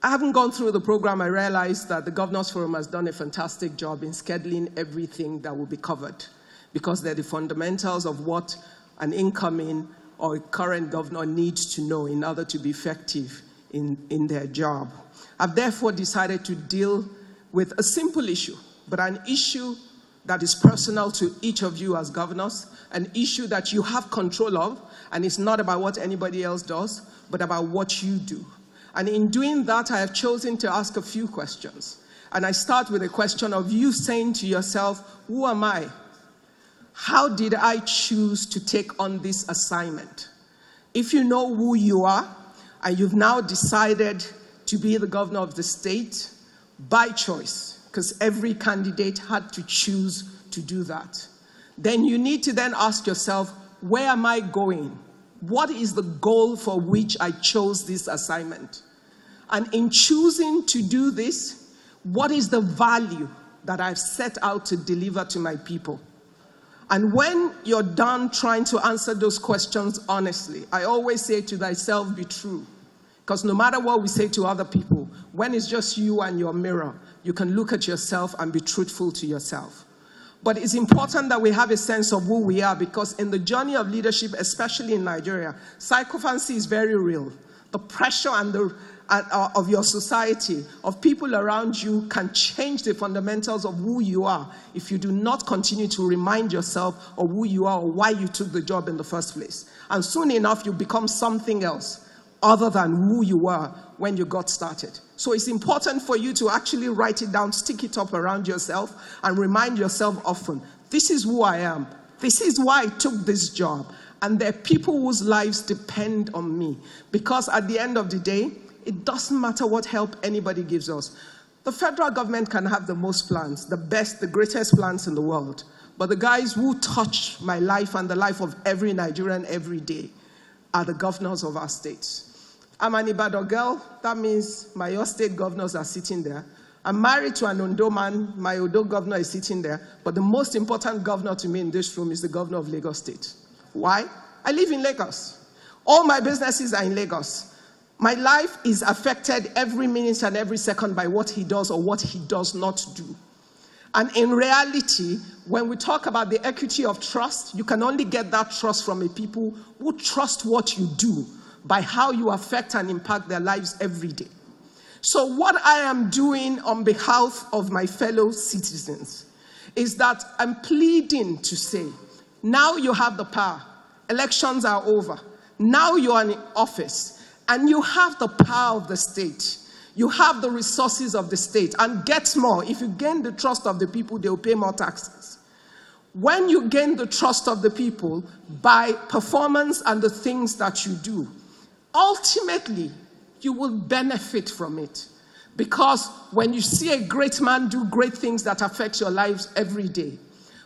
haven't gone through the program, I realized that the Governors Forum has done a fantastic job in scheduling everything that will be covered, because they're the fundamentals of what an incoming or a current governor needs to know in order to be effective in their job. I've therefore decided to deal with a simple issue, but an issue that is personal to each of you as governors, an issue that you have control of, and it's not about what anybody else does, but about what you do. And in doing that, I have chosen to ask a few questions. And I start with a question of you saying to yourself, who am I? How did I choose to take on this assignment? If you know who you are, and you've now decided to be the governor of the state by choice, because every candidate had to choose to do that, then you need to then ask yourself, where am I going? What is the goal for which I chose this assignment? And in choosing to do this, what is the value that I've set out to deliver to my people? And when you're done trying to answer those questions honestly, I always say to thyself, be true. Because no matter what we say to other people, when it's just you and your mirror, you can look at yourself and be truthful to yourself. But it's important that we have a sense of who we are, because in the journey of leadership, especially in Nigeria, sycophancy is very real. The pressure and of your society, of people around you, can change the fundamentals of who you are if you do not continue to remind yourself of who you are or why you took the job in the first place. And soon enough, you become something else other than who you were when you got started. So it's important for you to actually write it down, stick it up around yourself, and remind yourself often, this is who I am. This is why I took this job. And there are people whose lives depend on me. Because at the end of the day, it doesn't matter what help anybody gives us. The federal government can have the most plans, the best, the greatest plans in the world. But the guys who touch my life and the life of every Nigerian every day are the governors of our states. I'm an Ibadan girl. That means my Oyo state governors are sitting there. I'm married to an Ondo man. My Ondo governor is sitting there. But the most important governor to me in this room is the governor of Lagos State. Why? I live in Lagos. All my businesses are in Lagos. My life is affected every minute and every second by what he does or what he does not do. And in reality, when we talk about the equity of trust, you can only get that trust from a people who trust what you do by how you affect and impact their lives every day. So what I am doing on behalf of my fellow citizens is that I'm pleading to say, now you have the power. Elections are over. Now you're in office, and you have the power of the state. You have the resources of the state. And get more, if you gain the trust of the people, they will pay more taxes. When you gain the trust of the people by performance and the things that you do, ultimately, you will benefit from it. Because when you see a great man do great things that affect your lives every day,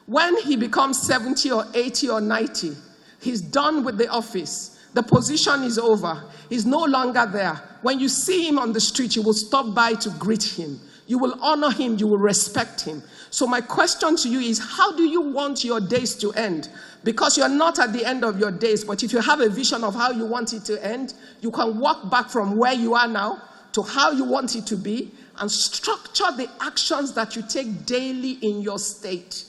when he becomes 70 or 80 or 90, he's done with the office. The position is over. He's no longer there. When you see him on the street, you will stop by to greet him. You will honor him. You will respect him. So my question to you is, how do you want your days to end? Because you're not at the end of your days, but if you have a vision of how you want it to end, you can walk back from where you are now to how you want it to be and structure the actions that you take daily in your state.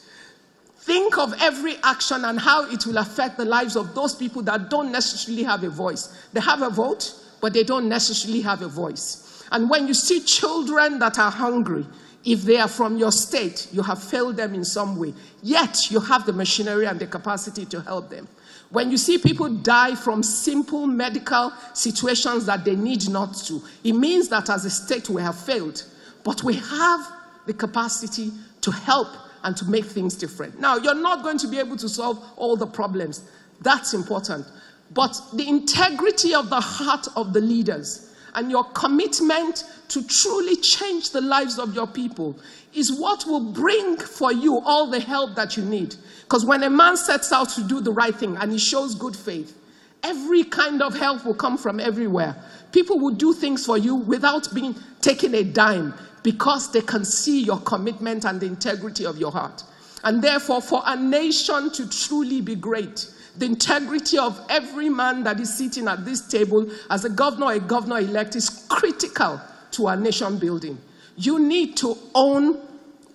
Think of every action and how it will affect the lives of those people that don't necessarily have a voice. They have a vote, but they don't necessarily have a voice. And when you see children that are hungry, if they are from your state, you have failed them in some way. Yet, you have the machinery and the capacity to help them. When you see people die from simple medical situations that they need not to, it means that as a state we have failed. But we have the capacity to help and to make things different. Now, you're not going to be able to solve all the problems. That's important. But the integrity of the heart of the leaders and your commitment to truly change the lives of your people is what will bring for you all the help that you need. Because when a man sets out to do the right thing and he shows good faith, every kind of help will come from everywhere. People will do things for you without being taking a dime because they can see your commitment and the integrity of your heart. And therefore, for a nation to truly be great, the integrity of every man that is sitting at this table as a governor or a governor-elect is critical to our nation building. You need to own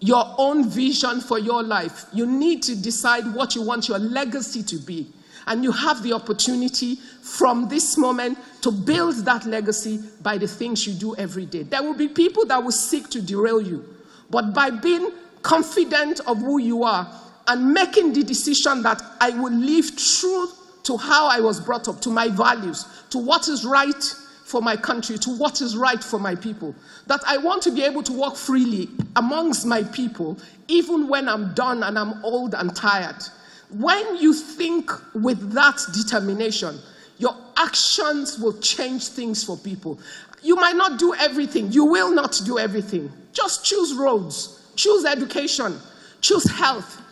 your own vision for your life. You need to decide what you want your legacy to be. And you have the opportunity from this moment to build that legacy by the things you do every day. There will be people that will seek to derail you. But by being confident of who you are and making the decision that I will live true to how I was brought up, to my values, to what is right for my country, to what is right for my people, that I want to be able to walk freely amongst my people, even when I'm done and I'm old and tired. When you think with that determination, your actions will change things for people. You might not do everything. You will not do everything. Just choose roads, choose education, choose health.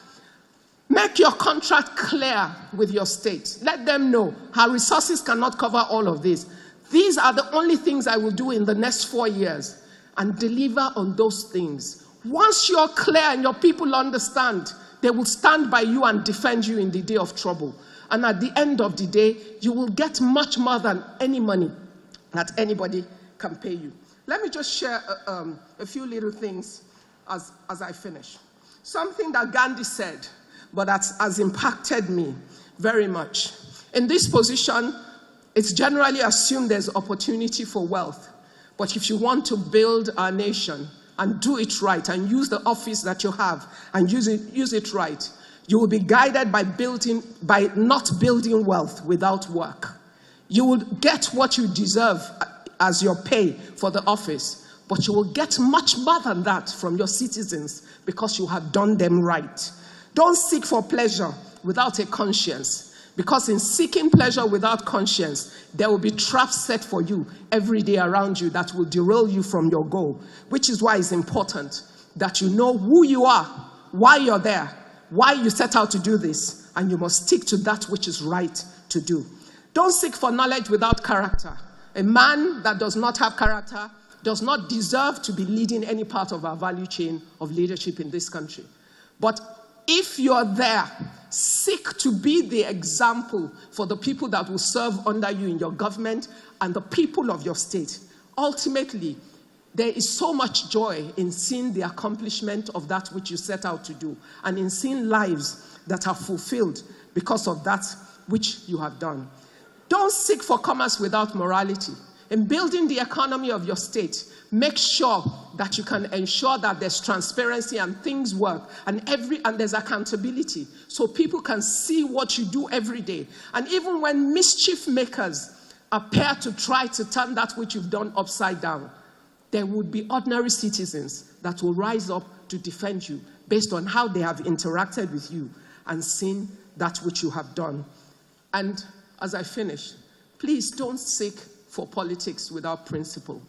Make your contract clear with your state. Let them know how resources cannot cover all of this. These are the only things I will do in the next 4 years, and deliver on those things. Once you're clear and your people understand, they will stand by you and defend you in the day of trouble. And at the end of the day, you will get much more than any money that anybody can pay you. Let me just share a few little things as I finish. Something that Gandhi said, but that has impacted me very much. In this position, it's generally assumed there's opportunity for wealth. But if you want to build our nation and do it right and use the office that you have and use it right, you will be guided by not building wealth without work. You will get what you deserve as your pay for the office, but you will get much more than that from your citizens because you have done them right. Don't seek for pleasure without a conscience. Because in seeking pleasure without conscience, there will be traps set for you every day around you that will derail you from your goal. Which is why it's important that you know who you are, why you're there, why you set out to do this, and you must stick to that which is right to do. Don't seek for knowledge without character. A man that does not have character does not deserve to be leading any part of our value chain of leadership in this country. But if you're there, seek to be the example for the people that will serve under you in your government and the people of your state. Ultimately, there is so much joy in seeing the accomplishment of that which you set out to do and in seeing lives that are fulfilled because of that which you have done. Don't seek for commerce without morality. In building the economy of your state, make sure that you can ensure that there's transparency and things work and there's accountability so people can see what you do every day. And even when mischief makers appear to try to turn that which you've done upside down, there would be ordinary citizens that will rise up to defend you based on how they have interacted with you and seen that which you have done. And as I finish, please don't seek for politics without principle.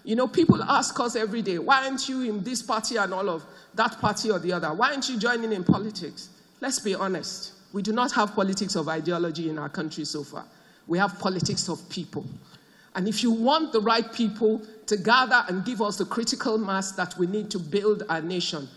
You know, people ask us every day, why aren't you in this party and all of that party or the other? Why aren't you joining in politics? Let's be honest. We do not have politics of ideology in our country so far. We have politics of people. And if you want the right people to gather and give us the critical mass that we need to build our nation,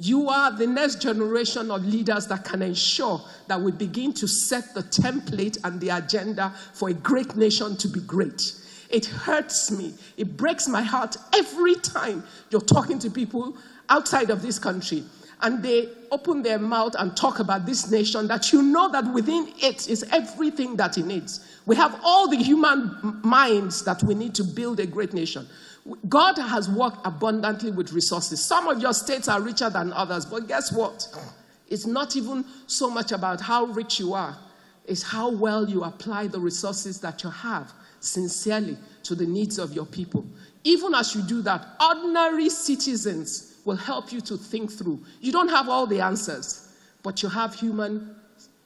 you are the next generation of leaders that can ensure that we begin to set the template and the agenda for a great nation to be great. It hurts me. It breaks my heart every time you're talking to people outside of this country and they open their mouth and talk about this nation that you know that within it is everything that it needs. We have all the human minds that we need to build a great nation. God has worked abundantly with resources. Some of your states are richer than others, but guess what? It's not even so much about how rich you are. It's how well you apply the resources that you have sincerely to the needs of your people. Even as you do that, ordinary citizens will help you to think through. You don't have all the answers, but you have humans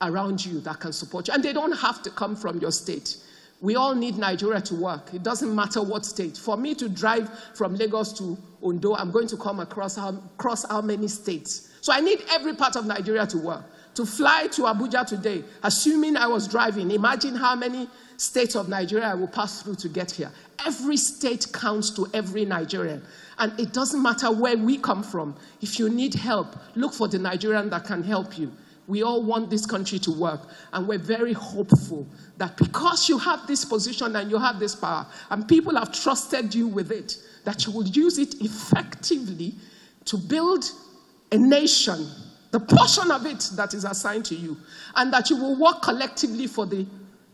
around you that can support you. And they don't have to come from your state. We all need Nigeria to work. It doesn't matter what state. For me to drive from Lagos to Ondo, I'm going to come across how many states. So I need every part of Nigeria to work. To fly to Abuja today, assuming I was driving, imagine how many states of Nigeria I will pass through to get here. Every state counts to every Nigerian. And it doesn't matter where we come from. If you need help, look for the Nigerian that can help you. We all want this country to work, and we're very hopeful that because you have this position and you have this power, and people have trusted you with it, that you will use it effectively to build a nation, the portion of it that is assigned to you, and that you will work collectively for the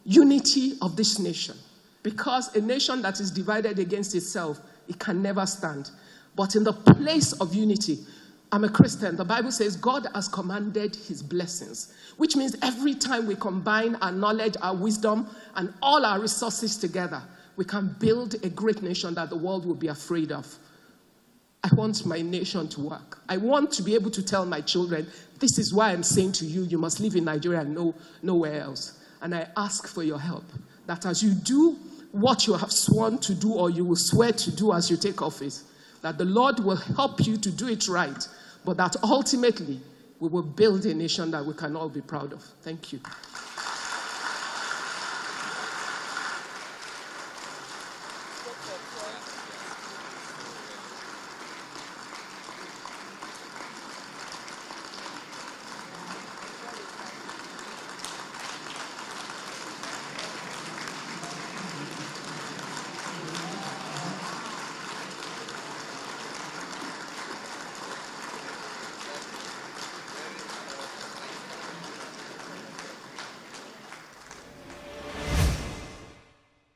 unity of this nation. Because a nation that is divided against itself, it can never stand. But in the place of unity, I'm a Christian. The Bible says God has commanded his blessings, which means every time we combine our knowledge, our wisdom, and all our resources together, we can build a great nation that the world will be afraid of. I want my nation to work. I want to be able to tell my children, this is why I'm saying to you, you must live in Nigeria and nowhere else. And I ask for your help, that as you do what you have sworn to do or you will swear to do as you take office, that the Lord will help you to do it right, but that ultimately we will build a nation that we can all be proud of. Thank you.